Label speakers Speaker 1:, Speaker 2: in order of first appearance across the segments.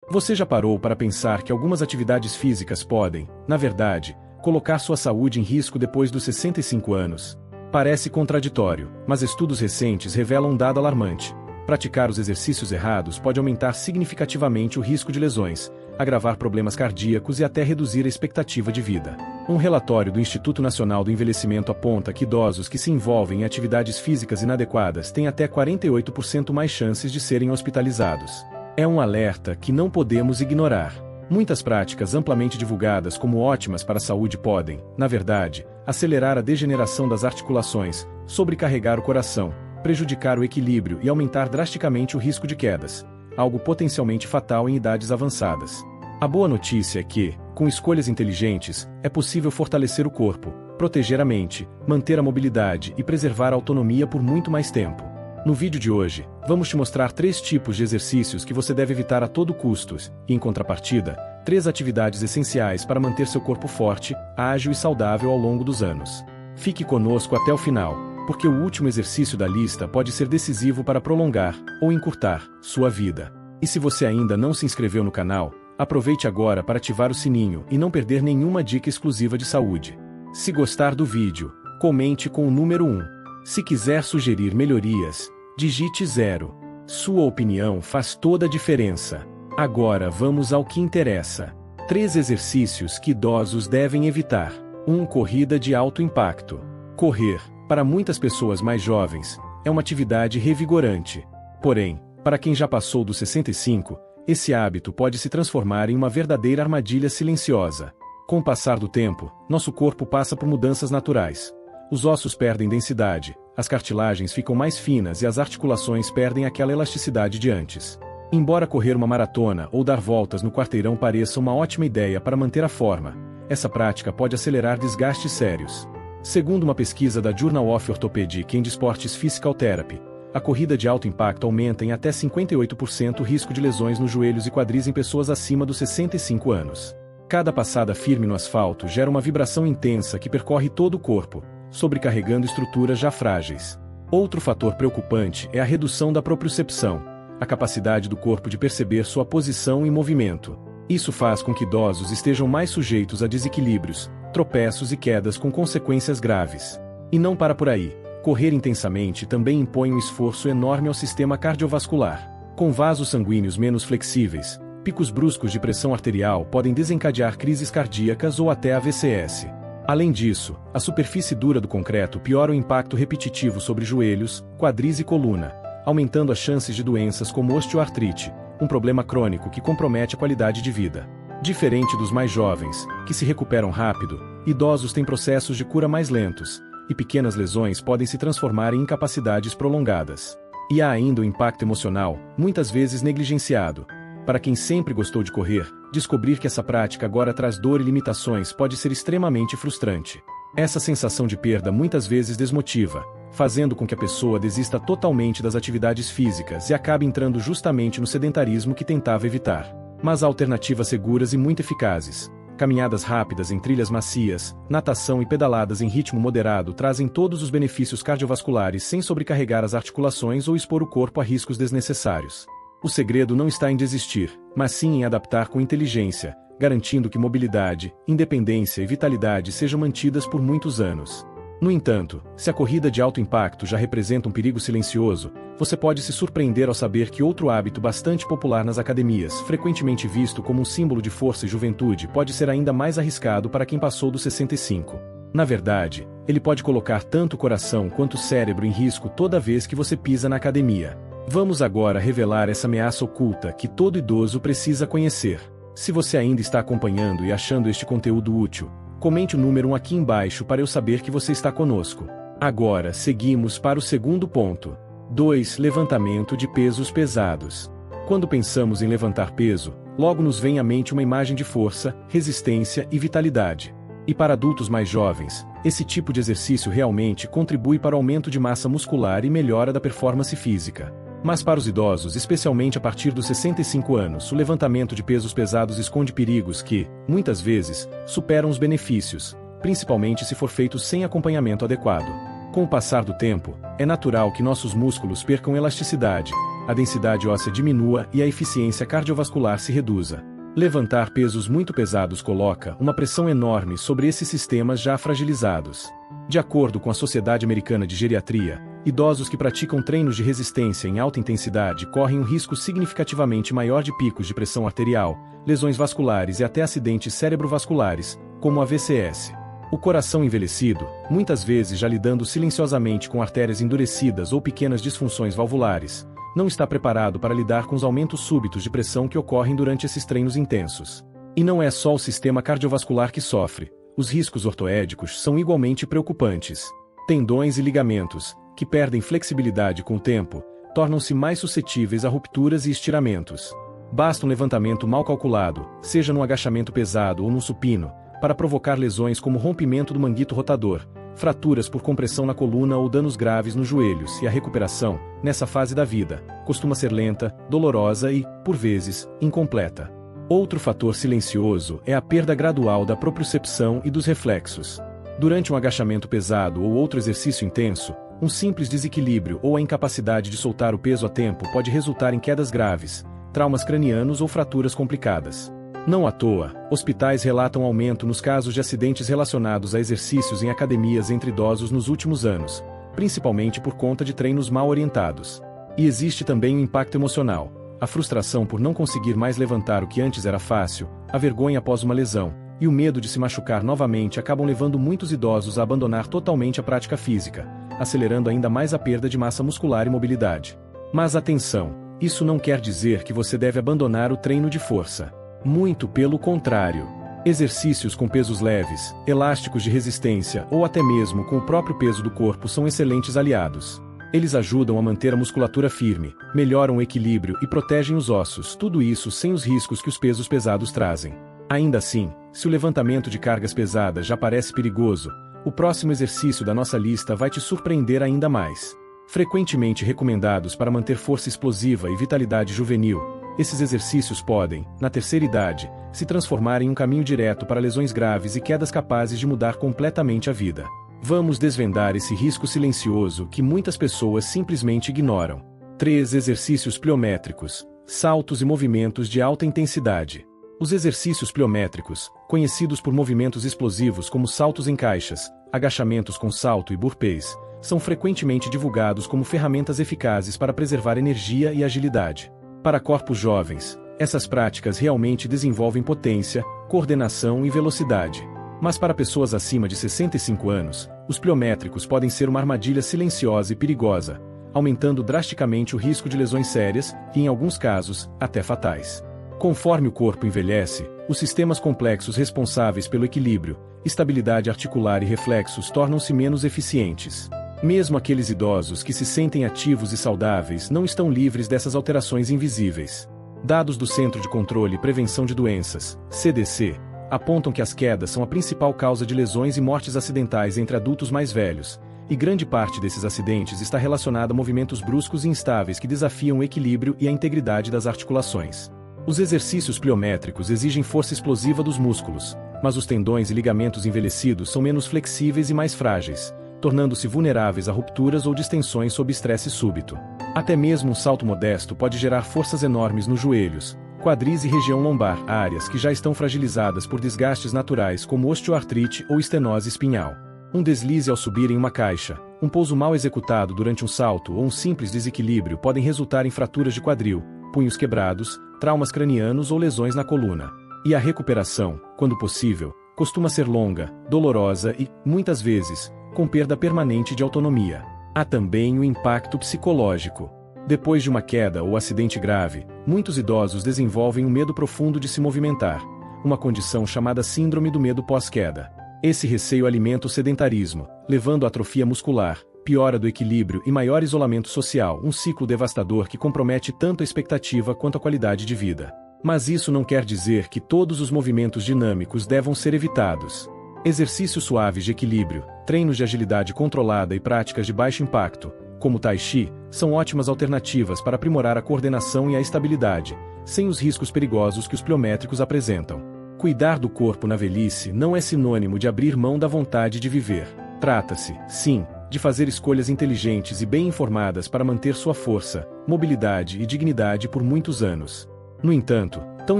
Speaker 1: Você já parou para pensar que algumas atividades físicas podem, na verdade, colocar sua saúde em risco depois dos 65 anos? Parece contraditório, mas estudos recentes revelam um dado alarmante. Praticar os exercícios errados pode aumentar significativamente o risco de lesões, agravar problemas cardíacos e até reduzir a expectativa de vida. Um relatório do Instituto Nacional do Envelhecimento aponta que idosos que se envolvem em atividades físicas inadequadas têm até 48% mais chances de serem hospitalizados. É um alerta que não podemos ignorar. Muitas práticas amplamente divulgadas como ótimas para a saúde podem, na verdade, acelerar a degeneração das articulações, sobrecarregar o coração, prejudicar o equilíbrio e aumentar drasticamente o risco de quedas, algo potencialmente fatal em idades avançadas. A boa notícia é que, com escolhas inteligentes, é possível fortalecer o corpo, proteger a mente, manter a mobilidade e preservar a autonomia por muito mais tempo. No vídeo de hoje, vamos te mostrar 3 tipos de exercícios que você deve evitar a todo custo e, em contrapartida, 3 atividades essenciais para manter seu corpo forte, ágil e saudável ao longo dos anos. Fique conosco até o final, porque o último exercício da lista pode ser decisivo para prolongar, ou encurtar, sua vida. E se você ainda não se inscreveu no canal, aproveite agora para ativar o sininho e não perder nenhuma dica exclusiva de saúde. Se gostar do vídeo, comente com o número 1. Se quiser sugerir melhorias, digite 0. Sua opinião faz toda a diferença. Agora vamos ao que interessa. 3 exercícios que idosos devem evitar. 1. Corrida de alto impacto. Correr, para muitas pessoas mais jovens, é uma atividade revigorante. Porém, para quem já passou dos 65, esse hábito pode se transformar em uma verdadeira armadilha silenciosa. Com o passar do tempo, nosso corpo passa por mudanças naturais. Os ossos perdem densidade, as cartilagens ficam mais finas e as articulações perdem aquela elasticidade de antes. Embora correr uma maratona ou dar voltas no quarteirão pareça uma ótima ideia para manter a forma, essa prática pode acelerar desgastes sérios. Segundo uma pesquisa da Journal of Orthopedic and Sports Physical Therapy, a corrida de alto impacto aumenta em até 58% o risco de lesões nos joelhos e quadris em pessoas acima dos 65 anos. Cada passada firme no asfalto gera uma vibração intensa que percorre todo o corpo, sobrecarregando estruturas já frágeis. Outro fator preocupante é a redução da propriocepção, a capacidade do corpo de perceber sua posição e movimento. Isso faz com que idosos estejam mais sujeitos a desequilíbrios, tropeços e quedas com consequências graves. E não para por aí. Correr intensamente também impõe um esforço enorme ao sistema cardiovascular. Com vasos sanguíneos menos flexíveis, picos bruscos de pressão arterial podem desencadear crises cardíacas ou até AVCs. Além disso, a superfície dura do concreto piora o impacto repetitivo sobre joelhos, quadris e coluna, aumentando as chances de doenças como osteoartrite, um problema crônico que compromete a qualidade de vida. Diferente dos mais jovens, que se recuperam rápido, idosos têm processos de cura mais lentos, e pequenas lesões podem se transformar em incapacidades prolongadas. E há ainda o impacto emocional, muitas vezes negligenciado. Para quem sempre gostou de correr, descobrir que essa prática agora traz dor e limitações pode ser extremamente frustrante. Essa sensação de perda muitas vezes desmotiva, fazendo com que a pessoa desista totalmente das atividades físicas e acabe entrando justamente no sedentarismo que tentava evitar. Mas há alternativas seguras e muito eficazes. Caminhadas rápidas em trilhas macias, natação e pedaladas em ritmo moderado trazem todos os benefícios cardiovasculares sem sobrecarregar as articulações ou expor o corpo a riscos desnecessários. O segredo não está em desistir, mas sim em adaptar com inteligência, garantindo que mobilidade, independência e vitalidade sejam mantidas por muitos anos. No entanto, se a corrida de alto impacto já representa um perigo silencioso, você pode se surpreender ao saber que outro hábito bastante popular nas academias, frequentemente visto como um símbolo de força e juventude, pode ser ainda mais arriscado para quem passou dos 65. Na verdade, ele pode colocar tanto o coração quanto o cérebro em risco toda vez que você pisa na academia. Vamos agora revelar essa ameaça oculta que todo idoso precisa conhecer. Se você ainda está acompanhando e achando este conteúdo útil, comente o número 1 aqui embaixo para eu saber que você está conosco. Agora seguimos para o segundo ponto. 2. Levantamento de pesos pesados. Quando pensamos em levantar peso, logo nos vem à mente uma imagem de força, resistência e vitalidade. E para adultos mais jovens, esse tipo de exercício realmente contribui para o aumento de massa muscular e melhora da performance física. Mas para os idosos, especialmente a partir dos 65 anos, o levantamento de pesos pesados esconde perigos que, muitas vezes, superam os benefícios, principalmente se for feito sem acompanhamento adequado. Com o passar do tempo, é natural que nossos músculos percam elasticidade, a densidade óssea diminua e a eficiência cardiovascular se reduza. Levantar pesos muito pesados coloca uma pressão enorme sobre esses sistemas já fragilizados. De acordo com a Sociedade Americana de Geriatria, idosos que praticam treinos de resistência em alta intensidade correm um risco significativamente maior de picos de pressão arterial, lesões vasculares e até acidentes cerebrovasculares, como AVCs. O coração envelhecido, muitas vezes já lidando silenciosamente com artérias endurecidas ou pequenas disfunções valvulares, não está preparado para lidar com os aumentos súbitos de pressão que ocorrem durante esses treinos intensos. E não é só o sistema cardiovascular que sofre, os riscos ortoédicos são igualmente preocupantes. Tendões e ligamentos, que perdem flexibilidade com o tempo, tornam-se mais suscetíveis a rupturas e estiramentos. Basta um levantamento mal calculado, seja num agachamento pesado ou num supino, para provocar lesões como rompimento do manguito rotador, fraturas por compressão na coluna ou danos graves nos joelhos, e a recuperação, nessa fase da vida, costuma ser lenta, dolorosa e, por vezes, incompleta. Outro fator silencioso é a perda gradual da propriocepção e dos reflexos. Durante um agachamento pesado ou outro exercício intenso, um simples desequilíbrio ou a incapacidade de soltar o peso a tempo pode resultar em quedas graves, traumas cranianos ou fraturas complicadas. Não à toa, hospitais relatam aumento nos casos de acidentes relacionados a exercícios em academias entre idosos nos últimos anos, principalmente por conta de treinos mal orientados. E existe também o impacto emocional, a frustração por não conseguir mais levantar o que antes era fácil, a vergonha após uma lesão, e o medo de se machucar novamente acabam levando muitos idosos a abandonar totalmente a prática física, acelerando ainda mais a perda de massa muscular e mobilidade. Mas atenção, isso não quer dizer que você deve abandonar o treino de força. Muito pelo contrário. Exercícios com pesos leves, elásticos de resistência ou até mesmo com o próprio peso do corpo são excelentes aliados. Eles ajudam a manter a musculatura firme, melhoram o equilíbrio e protegem os ossos, tudo isso sem os riscos que os pesos pesados trazem. Ainda assim, se o levantamento de cargas pesadas já parece perigoso, o próximo exercício da nossa lista vai te surpreender ainda mais. Frequentemente recomendados para manter força explosiva e vitalidade juvenil, esses exercícios podem, na terceira idade, se transformar em um caminho direto para lesões graves e quedas capazes de mudar completamente a vida. Vamos desvendar esse risco silencioso que muitas pessoas simplesmente ignoram. 3 exercícios pliométricos, saltos e movimentos de alta intensidade. Os exercícios pliométricos, conhecidos por movimentos explosivos como saltos em caixas, agachamentos com salto e burpees, são frequentemente divulgados como ferramentas eficazes para preservar energia e agilidade. Para corpos jovens, essas práticas realmente desenvolvem potência, coordenação e velocidade. Mas para pessoas acima de 65 anos, os pliométricos podem ser uma armadilha silenciosa e perigosa, aumentando drasticamente o risco de lesões sérias e, em alguns casos, até fatais. Conforme o corpo envelhece, os sistemas complexos responsáveis pelo equilíbrio, estabilidade articular e reflexos tornam-se menos eficientes. Mesmo aqueles idosos que se sentem ativos e saudáveis não estão livres dessas alterações invisíveis. Dados do Centro de Controle e Prevenção de Doenças, CDC, apontam que as quedas são a principal causa de lesões e mortes acidentais entre adultos mais velhos, e grande parte desses acidentes está relacionada a movimentos bruscos e instáveis que desafiam o equilíbrio e a integridade das articulações. Os exercícios pliométricos exigem força explosiva dos músculos, mas os tendões e ligamentos envelhecidos são menos flexíveis e mais frágeis, tornando-se vulneráveis a rupturas ou distensões sob estresse súbito. Até mesmo um salto modesto pode gerar forças enormes nos joelhos, quadris e região lombar, áreas que já estão fragilizadas por desgastes naturais como osteoartrite ou estenose espinhal. Um deslize ao subir em uma caixa, um pouso mal executado durante um salto ou um simples desequilíbrio podem resultar em fraturas de quadril, punhos quebrados, traumas cranianos ou lesões na coluna. E a recuperação, quando possível, costuma ser longa, dolorosa e, muitas vezes, com perda permanente de autonomia. Há também o impacto psicológico. Depois de uma queda ou acidente grave, muitos idosos desenvolvem um medo profundo de se movimentar, uma condição chamada síndrome do medo pós-queda. Esse receio alimenta o sedentarismo, levando à atrofia muscular, piora do equilíbrio e maior isolamento social, um ciclo devastador que compromete tanto a expectativa quanto a qualidade de vida. Mas isso não quer dizer que todos os movimentos dinâmicos devam ser evitados. Exercícios suaves de equilíbrio, treinos de agilidade controlada e práticas de baixo impacto, como o Tai Chi, são ótimas alternativas para aprimorar a coordenação e a estabilidade, sem os riscos perigosos que os pliométricos apresentam. Cuidar do corpo na velhice não é sinônimo de abrir mão da vontade de viver. Trata-se, sim, de fazer escolhas inteligentes e bem informadas para manter sua força, mobilidade e dignidade por muitos anos. No entanto, tão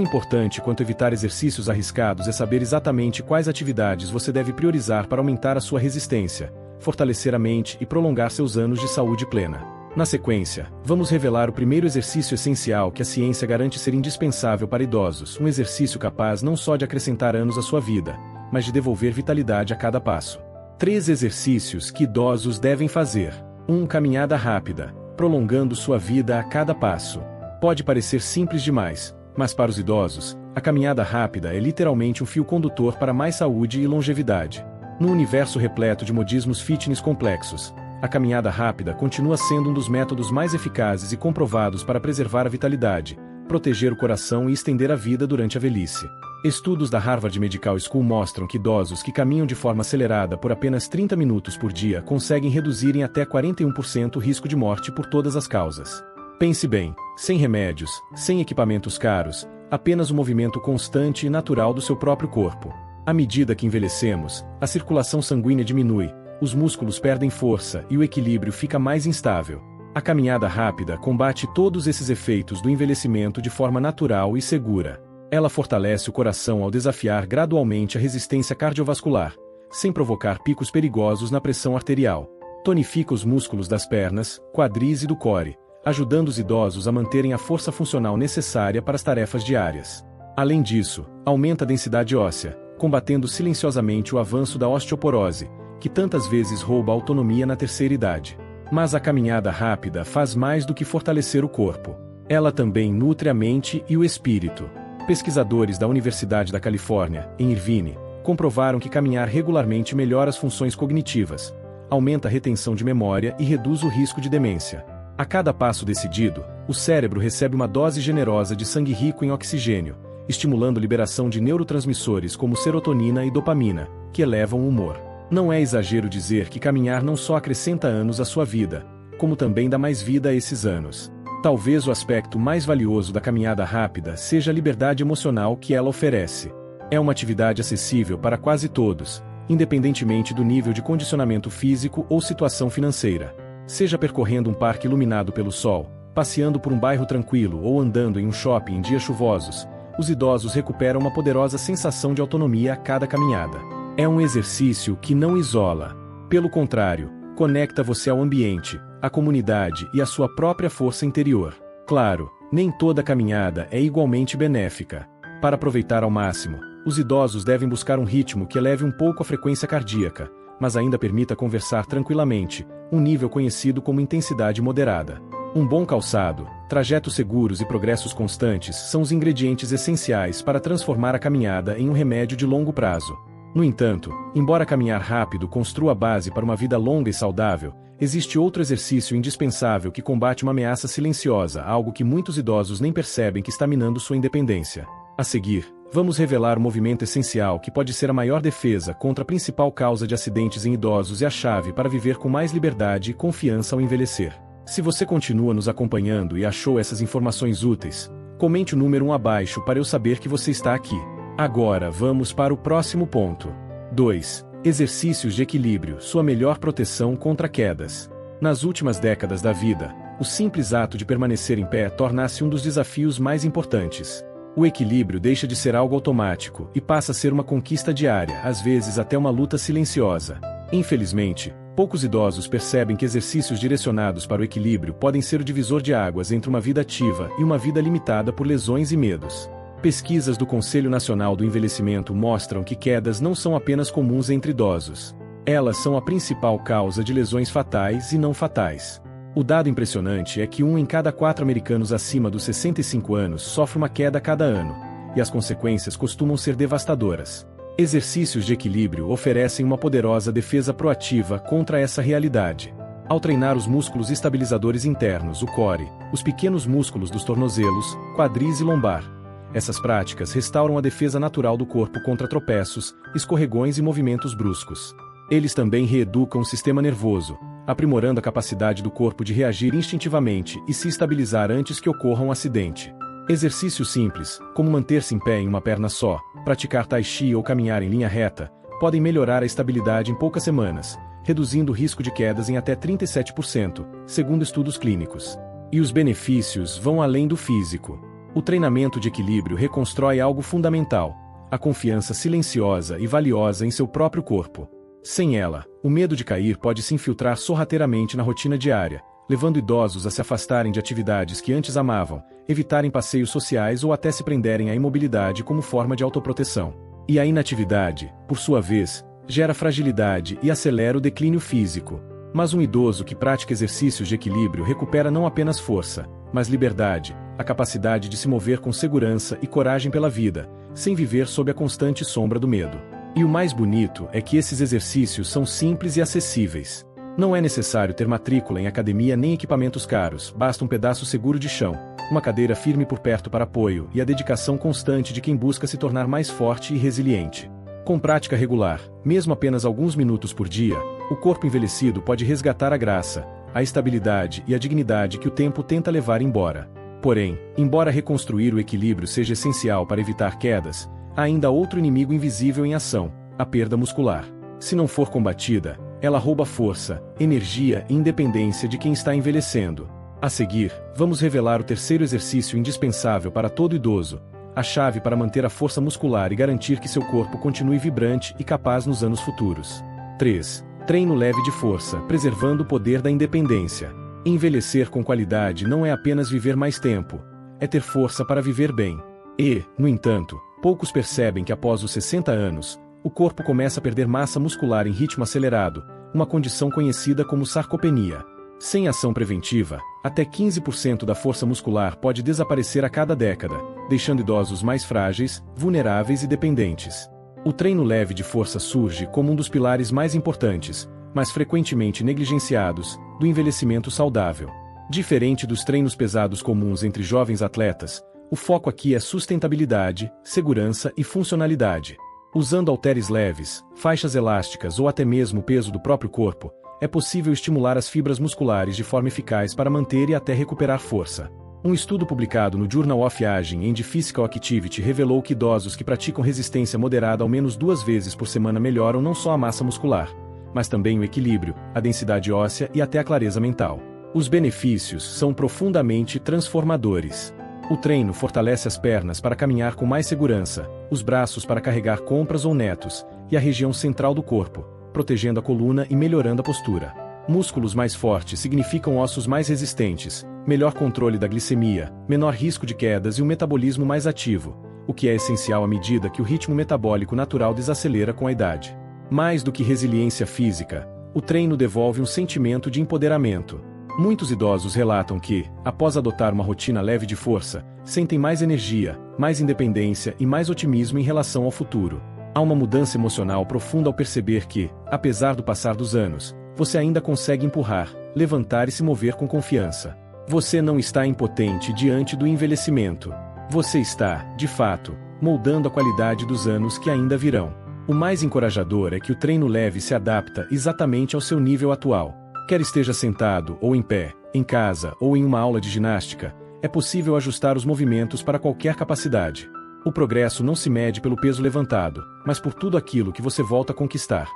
Speaker 1: importante quanto evitar exercícios arriscados é saber exatamente quais atividades você deve priorizar para aumentar a sua resistência, fortalecer a mente e prolongar seus anos de saúde plena. Na sequência, vamos revelar o primeiro exercício essencial que a ciência garante ser indispensável para idosos, um exercício capaz não só de acrescentar anos à sua vida, mas de devolver vitalidade a cada passo. 3 exercícios que idosos devem fazer. 1. Caminhada rápida, prolongando sua vida a cada passo. Pode parecer simples demais, mas para os idosos, a caminhada rápida é literalmente um fio condutor para mais saúde e longevidade. Num universo repleto de modismos fitness complexos, a caminhada rápida continua sendo um dos métodos mais eficazes e comprovados para preservar a vitalidade, proteger o coração e estender a vida durante a velhice. Estudos da Harvard Medical School mostram que idosos que caminham de forma acelerada por apenas 30 minutos por dia conseguem reduzir em até 41% o risco de morte por todas as causas. Pense bem, sem remédios, sem equipamentos caros, apenas o movimento constante e natural do seu próprio corpo. À medida que envelhecemos, a circulação sanguínea diminui, os músculos perdem força e o equilíbrio fica mais instável. A caminhada rápida combate todos esses efeitos do envelhecimento de forma natural e segura. Ela fortalece o coração ao desafiar gradualmente a resistência cardiovascular, sem provocar picos perigosos na pressão arterial. Tonifica os músculos das pernas, quadris e do core, ajudando os idosos a manterem a força funcional necessária para as tarefas diárias. Além disso, aumenta a densidade óssea, combatendo silenciosamente o avanço da osteoporose, que tantas vezes rouba a autonomia na terceira idade. Mas a caminhada rápida faz mais do que fortalecer o corpo. Ela também nutre a mente e o espírito. Pesquisadores da Universidade da Califórnia, em Irvine, comprovaram que caminhar regularmente melhora as funções cognitivas, aumenta a retenção de memória e reduz o risco de demência. A cada passo decidido, o cérebro recebe uma dose generosa de sangue rico em oxigênio, estimulando a liberação de neurotransmissores como serotonina e dopamina, que elevam o humor. Não é exagero dizer que caminhar não só acrescenta anos à sua vida, como também dá mais vida a esses anos. Talvez o aspecto mais valioso da caminhada rápida seja a liberdade emocional que ela oferece. É uma atividade acessível para quase todos, independentemente do nível de condicionamento físico ou situação financeira. Seja percorrendo um parque iluminado pelo sol, passeando por um bairro tranquilo ou andando em um shopping em dias chuvosos, os idosos recuperam uma poderosa sensação de autonomia a cada caminhada. É um exercício que não isola. Pelo contrário, conecta você ao ambiente, à comunidade e à sua própria força interior. Claro, nem toda caminhada é igualmente benéfica. Para aproveitar ao máximo, os idosos devem buscar um ritmo que eleve um pouco a frequência cardíaca, mas ainda permita conversar tranquilamente, um nível conhecido como intensidade moderada. Um bom calçado, trajetos seguros e progressos constantes são os ingredientes essenciais para transformar a caminhada em um remédio de longo prazo. No entanto, embora caminhar rápido construa a base para uma vida longa e saudável, existe outro exercício indispensável que combate uma ameaça silenciosa, algo que muitos idosos nem percebem que está minando sua independência. A seguir, vamos revelar o movimento essencial que pode ser a maior defesa contra a principal causa de acidentes em idosos e a chave para viver com mais liberdade e confiança ao envelhecer. Se você continua nos acompanhando e achou essas informações úteis, comente o número 1 abaixo para eu saber que você está aqui. Agora vamos para o próximo ponto. 2. Exercícios de equilíbrio, sua melhor proteção contra quedas. Nas últimas décadas da vida, o simples ato de permanecer em pé torna-se um dos desafios mais importantes. O equilíbrio deixa de ser algo automático e passa a ser uma conquista diária, às vezes até uma luta silenciosa. Infelizmente, poucos idosos percebem que exercícios direcionados para o equilíbrio podem ser o divisor de águas entre uma vida ativa e uma vida limitada por lesões e medos. Pesquisas do Conselho Nacional do Envelhecimento mostram que quedas não são apenas comuns entre idosos. Elas são a principal causa de lesões fatais e não fatais. O dado impressionante é que 1 em cada 4 americanos acima dos 65 anos sofre uma queda a cada ano, e as consequências costumam ser devastadoras. Exercícios de equilíbrio oferecem uma poderosa defesa proativa contra essa realidade. Ao treinar os músculos estabilizadores internos, o core, os pequenos músculos dos tornozelos, quadris e lombar, essas práticas restauram a defesa natural do corpo contra tropeços, escorregões e movimentos bruscos. Eles também reeducam o sistema nervoso, aprimorando a capacidade do corpo de reagir instintivamente e se estabilizar antes que ocorra um acidente. Exercícios simples, como manter-se em pé em uma perna só, praticar tai chi ou caminhar em linha reta, podem melhorar a estabilidade em poucas semanas, reduzindo o risco de quedas em até 37%, segundo estudos clínicos. E os benefícios vão além do físico. O treinamento de equilíbrio reconstrói algo fundamental: a confiança silenciosa e valiosa em seu próprio corpo. Sem ela, o medo de cair pode se infiltrar sorrateiramente na rotina diária, levando idosos a se afastarem de atividades que antes amavam, evitarem passeios sociais ou até se prenderem à imobilidade como forma de autoproteção. E a inatividade, por sua vez, gera fragilidade e acelera o declínio físico. Mas um idoso que pratica exercícios de equilíbrio recupera não apenas força, mas liberdade, a capacidade de se mover com segurança e coragem pela vida, sem viver sob a constante sombra do medo. E o mais bonito é que esses exercícios são simples e acessíveis. Não é necessário ter matrícula em academia nem equipamentos caros, basta um pedaço seguro de chão, uma cadeira firme por perto para apoio e a dedicação constante de quem busca se tornar mais forte e resiliente. Com prática regular, mesmo apenas alguns minutos por dia, o corpo envelhecido pode resgatar a graça, a estabilidade e a dignidade que o tempo tenta levar embora. Porém, embora reconstruir o equilíbrio seja essencial para evitar quedas, há ainda outro inimigo invisível em ação: a perda muscular. Se não for combatida, ela rouba força, energia e independência de quem está envelhecendo. A seguir, vamos revelar o terceiro exercício indispensável para todo idoso, a chave para manter a força muscular e garantir que seu corpo continue vibrante e capaz nos anos futuros. 3. Treino leve de força, preservando o poder da independência. Envelhecer com qualidade não é apenas viver mais tempo, é ter força para viver bem. E, no entanto, poucos percebem que após os 60 anos, o corpo começa a perder massa muscular em ritmo acelerado, uma condição conhecida como sarcopenia. Sem ação preventiva, até 15% da força muscular pode desaparecer a cada década, deixando idosos mais frágeis, vulneráveis e dependentes. O treino leve de força surge como um dos pilares mais importantes, mas frequentemente negligenciados, do envelhecimento saudável. Diferente dos treinos pesados comuns entre jovens atletas, o foco aqui é sustentabilidade, segurança e funcionalidade. Usando halteres leves, faixas elásticas ou até mesmo o peso do próprio corpo, é possível estimular as fibras musculares de forma eficaz para manter e até recuperar força. Um estudo publicado no Journal of Aging and Physical Activity revelou que idosos que praticam resistência moderada ao menos 2 vezes por semana melhoram não só a massa muscular, mas também o equilíbrio, a densidade óssea e até a clareza mental. Os benefícios são profundamente transformadores. O treino fortalece as pernas para caminhar com mais segurança, os braços para carregar compras ou netos, e a região central do corpo, protegendo a coluna e melhorando a postura. Músculos mais fortes significam ossos mais resistentes, melhor controle da glicemia, menor risco de quedas e um metabolismo mais ativo, o que é essencial à medida que o ritmo metabólico natural desacelera com a idade. Mais do que resiliência física, o treino devolve um sentimento de empoderamento. Muitos idosos relatam que, após adotar uma rotina leve de força, sentem mais energia, mais independência e mais otimismo em relação ao futuro. Há uma mudança emocional profunda ao perceber que, apesar do passar dos anos, você ainda consegue empurrar, levantar e se mover com confiança. Você não está impotente diante do envelhecimento. Você está, de fato, moldando a qualidade dos anos que ainda virão. O mais encorajador é que o treino leve se adapta exatamente ao seu nível atual. Quer esteja sentado ou em pé, em casa ou em uma aula de ginástica, é possível ajustar os movimentos para qualquer capacidade. O progresso não se mede pelo peso levantado, mas por tudo aquilo que você volta a conquistar.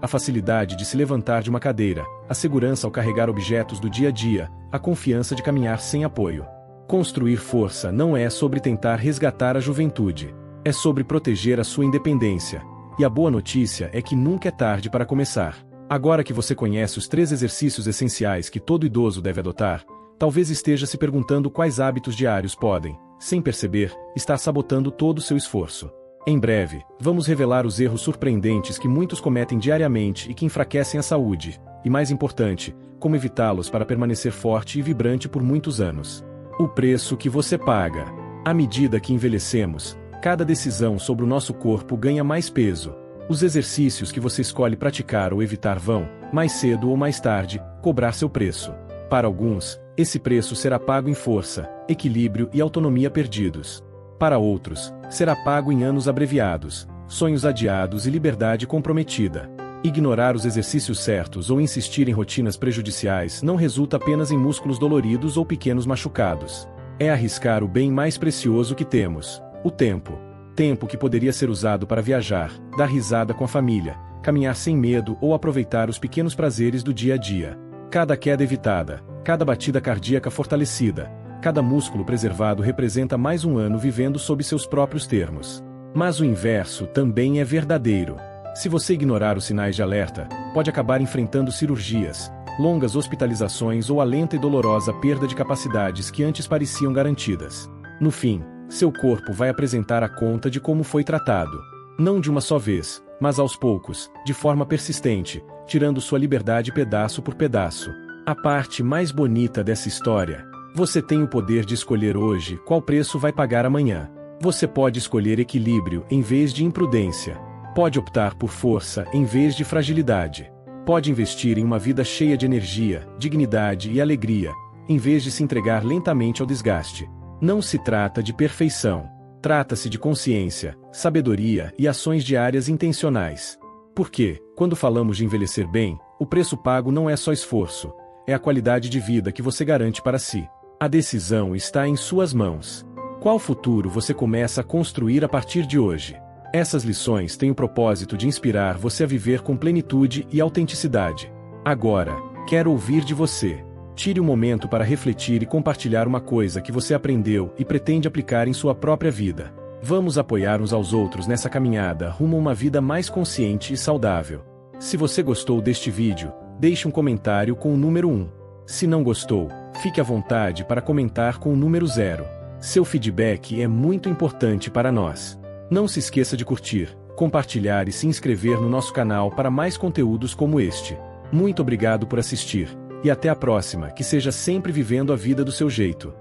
Speaker 1: A facilidade de se levantar de uma cadeira, a segurança ao carregar objetos do dia a dia, a confiança de caminhar sem apoio. Construir força não é sobre tentar resgatar a juventude. É sobre proteger a sua independência. E a boa notícia é que nunca é tarde para começar. Agora que você conhece os 3 exercícios essenciais que todo idoso deve adotar, talvez esteja se perguntando quais hábitos diários podem, sem perceber, estar sabotando todo o seu esforço. Em breve, vamos revelar os erros surpreendentes que muitos cometem diariamente e que enfraquecem a saúde, e mais importante, como evitá-los para permanecer forte e vibrante por muitos anos. O preço que você paga. À medida que envelhecemos, cada decisão sobre o nosso corpo ganha mais peso. Os exercícios que você escolhe praticar ou evitar vão, mais cedo ou mais tarde, cobrar seu preço. Para alguns, esse preço será pago em força, equilíbrio e autonomia perdidos. Para outros, será pago em anos abreviados, sonhos adiados e liberdade comprometida. Ignorar os exercícios certos ou insistir em rotinas prejudiciais não resulta apenas em músculos doloridos ou pequenos machucados. É arriscar o bem mais precioso que temos, o tempo. Tempo que poderia ser usado para viajar, dar risada com a família, caminhar sem medo ou aproveitar os pequenos prazeres do dia a dia. Cada queda evitada, cada batida cardíaca fortalecida, cada músculo preservado representa mais um ano vivendo sob seus próprios termos. Mas o inverso também é verdadeiro. Se você ignorar os sinais de alerta, pode acabar enfrentando cirurgias, longas hospitalizações ou a lenta e dolorosa perda de capacidades que antes pareciam garantidas. No fim, seu corpo vai apresentar a conta de como foi tratado. Não de uma só vez, mas aos poucos, de forma persistente, tirando sua liberdade pedaço por pedaço. A parte mais bonita dessa história: você tem o poder de escolher hoje qual preço vai pagar amanhã. Você pode escolher equilíbrio em vez de imprudência. Pode optar por força em vez de fragilidade. Pode investir em uma vida cheia de energia, dignidade e alegria, em vez de se entregar lentamente ao desgaste. Não se trata de perfeição. Trata-se de consciência, sabedoria e ações diárias intencionais. Porque, quando falamos de envelhecer bem, o preço pago não é só esforço, é a qualidade de vida que você garante para si. A decisão está em suas mãos. Qual futuro você começa a construir a partir de hoje? Essas lições têm o propósito de inspirar você a viver com plenitude e autenticidade. Agora, quero ouvir de você. Tire um momento para refletir e compartilhar uma coisa que você aprendeu e pretende aplicar em sua própria vida. Vamos apoiar uns aos outros nessa caminhada rumo a uma vida mais consciente e saudável. Se você gostou deste vídeo, deixe um comentário com o número 1. Se não gostou, fique à vontade para comentar com o número 0. Seu feedback é muito importante para nós. Não se esqueça de curtir, compartilhar e se inscrever no nosso canal para mais conteúdos como este. Muito obrigado por assistir, e até a próxima, que seja sempre vivendo a vida do seu jeito.